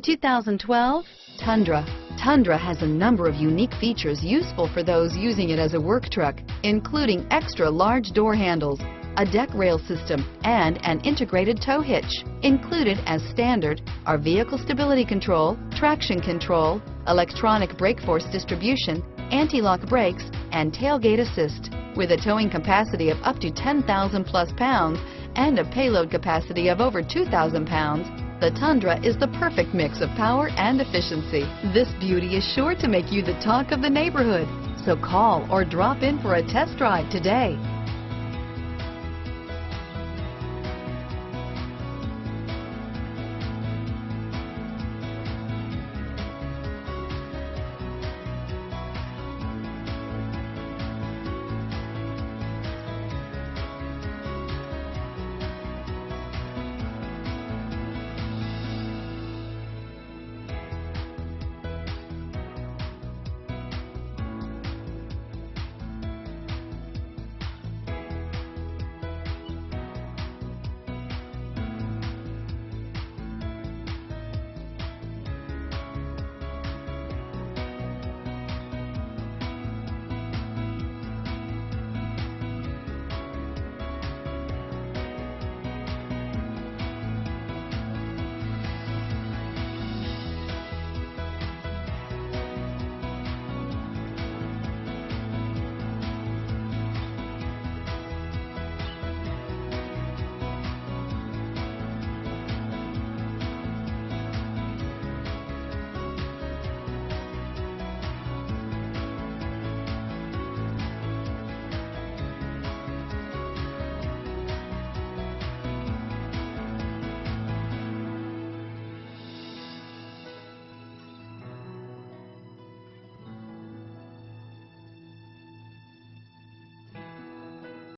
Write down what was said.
2012 Tundra. Tundra has a number of unique features useful for those using it as a work truck, including extra large door handles, a deck rail system, and an integrated tow hitch. Included as standard are vehicle stability control, traction control, electronic brake force distribution, anti-lock brakes, and tailgate assist. With a towing capacity of up to 10,000 plus pounds and a payload capacity of over 2,000 pounds, the Tundra is the perfect mix of power and efficiency. This beauty is sure to make you the talk of the neighborhood. So call or drop in for a test drive today.